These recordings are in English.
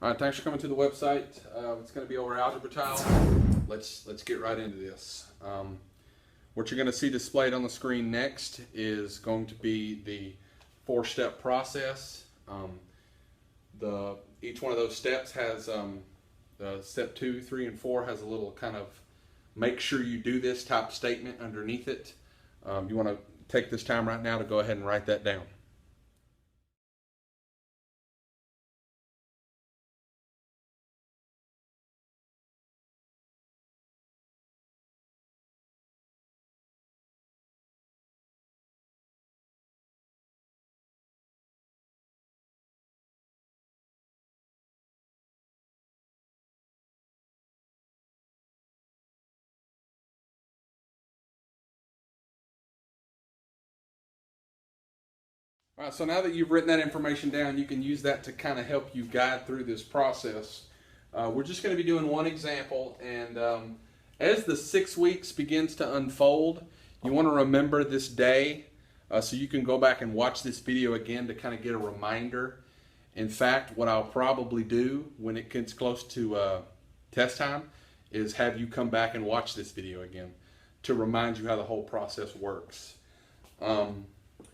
All right, thanks for coming to the website. It's going to be over algebra tile. Let's get right into this. What you're going to see displayed on the screen next is going to be the four-step process. Each one of those steps has step 2, 3, and 4 has a little kind of make sure you do this type statement underneath it. You want to take this time right now to go ahead and write that down. All right, so now that you've written that information down, you can use that to kind of help you guide through this process. We're just going to be doing one example, and as the 6 weeks begins to unfold, you want to remember this day so you can go back and watch this video again to kind of get a reminder. In fact, what I'll probably do when it gets close to test time is have you come back and watch this video again to remind you how the whole process works.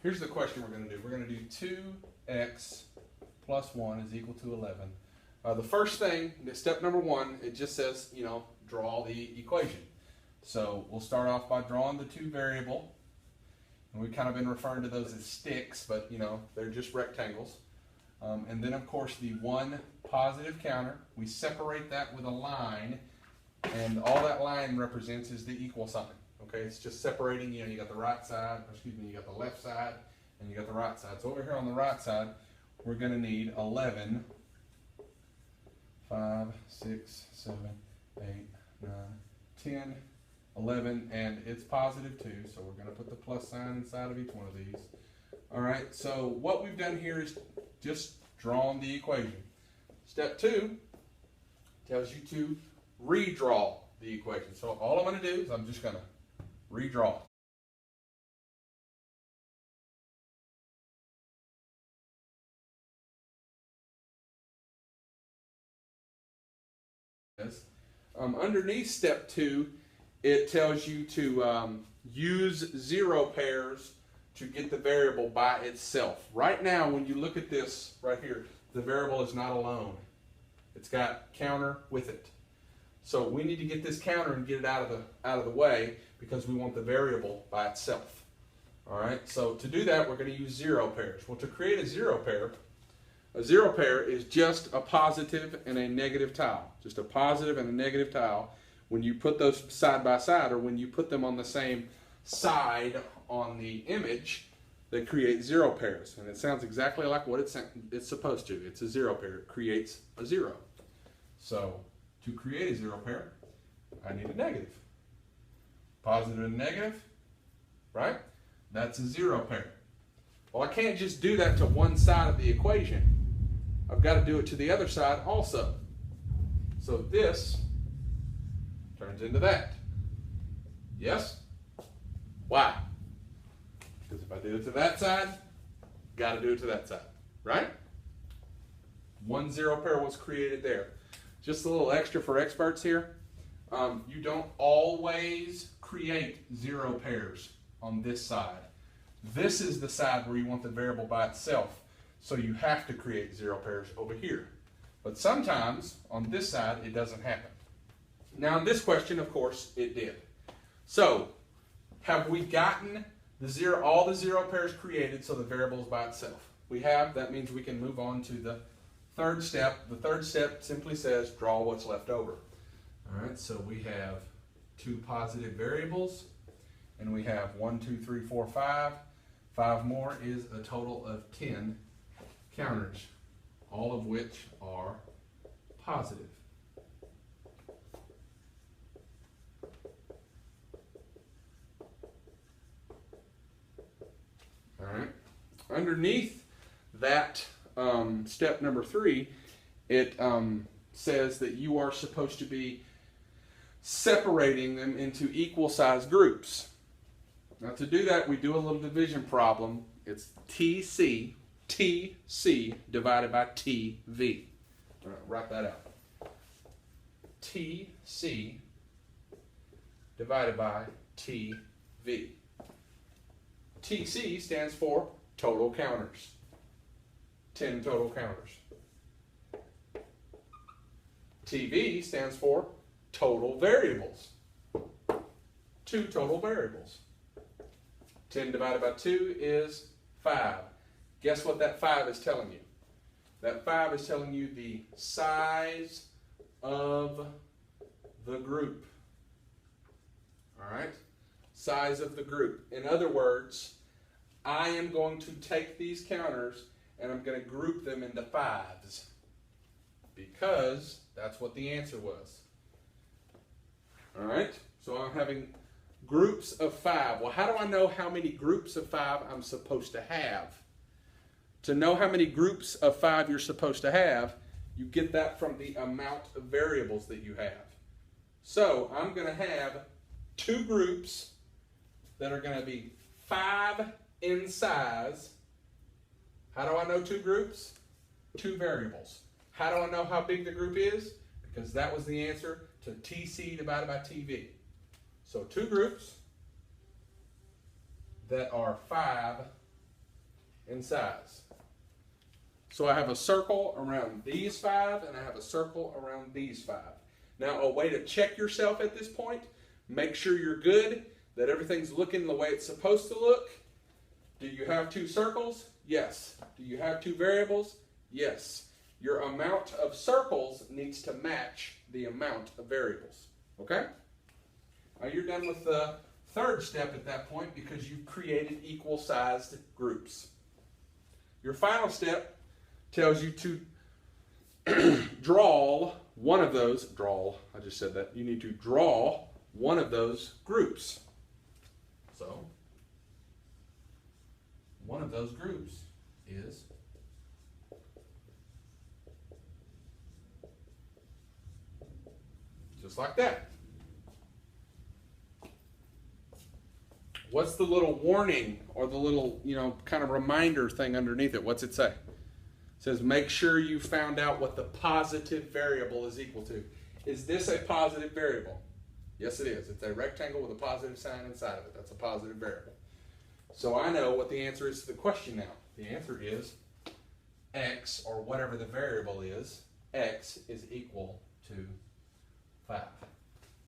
Here's the question we're going to do. We're going to do 2x plus 1 is equal to 11. The first thing, step number 1, it just says, draw the equation. So we'll start off by drawing the two variable. And we've kind of been referring to those as sticks, but they're just rectangles. And then of course the one positive counter, we separate that with a line, and all that line represents is the equal sign. Okay, it's just separating, you got the right side, you got the left side, and you got the right side. So over here on the right side, we're going to need 11, 5, 6, 7, 8, 9, 10, 11, and it's positive 2, so we're going to put the plus sign inside of each one of these. All right, so what we've done here is just drawn the equation. Step 2 tells you to redraw the equation. So all I'm going to do is I'm just going to redraw. Underneath step 2, it tells you to use zero pairs to get the variable by itself. Right now, when you look at this right here, the variable is not alone. It's got counter with it. So we need to get this counter and get it out of the way because we want the variable by itself. All right, so to do that, we're going to use zero pairs. Well, to create a zero pair is just a positive and a negative tile. Just a positive and a negative tile. When you put those side by side, or when you put them on the same side on the image, they create zero pairs. And it sounds exactly like what it's supposed to. It's a zero pair. It creates a zero. So to create a zero pair, I need a negative. Positive and negative, right? That's a zero pair. Well, I can't just do that to one side of the equation. I've got to do it to the other side also. So this turns into that. Yes? Why? Because if I do it to that side, got to do it to that side, right? One zero pair was created there. Just a little extra for experts here. You don't always create zero pairs on this side. This is the side where you want the variable by itself. So you have to create zero pairs over here. But sometimes on this side it doesn't happen. Now in this question, of course, it did. So have we gotten all the zero pairs created so the variable is by itself? We have. That means we can move on to the third step. The third step simply says draw what's left over. All right, so we have two positive variables, and we have 1, 2, 3, 4, 5. 5 more is a total of 10 counters, all of which are positive. All right. Underneath that step number 3, it says that you are supposed to be separating them into equal size groups. Now to do that, we do a little division problem. It's TC divided by TV. All right, write that out. TC divided by TV. TC stands for total counters. 10 total counters. TV stands for total variables. 2 total variables. 10 divided by 2 is 5. Guess what that 5 is telling you? That 5 is telling you the size of the group. All right? Size of the group. In other words, I am going to take these counters and I'm going to group them into 5s because that's what the answer was. All right? So I'm having groups of 5. Well, how do I know how many groups of 5 I'm supposed to have? To know how many groups of 5 you're supposed to have, you get that from the amount of variables that you have. So I'm going to have 2 groups that are going to be 5 in size. How do I know 2 groups? 2 variables. How do I know how big the group is? Because that was the answer to TC divided by TV. So 2 groups that are 5 in size. So I have a circle around these 5 and I have a circle around these 5. Now a way to check yourself at this point, make sure you're good, that everything's looking the way it's supposed to look. Do you have 2 circles? Yes. Do you have 2 variables? Yes. Your amount of circles needs to match the amount of variables. Okay? Now you're done with the 3rd step at that point because you've created equal-sized groups. Your final step tells you to draw one of those, I just said that, you need to draw one of those groups. So, one of those groups is just like that. What's the little warning or the little, kind of reminder thing underneath it? What's it say? It says, make sure you found out what the positive variable is equal to. Is this a positive variable? Yes, it is. It's a rectangle with a positive sign inside of it. That's a positive variable. So I know what the answer is to the question now. The answer is x, or whatever the variable is, x is equal to 5.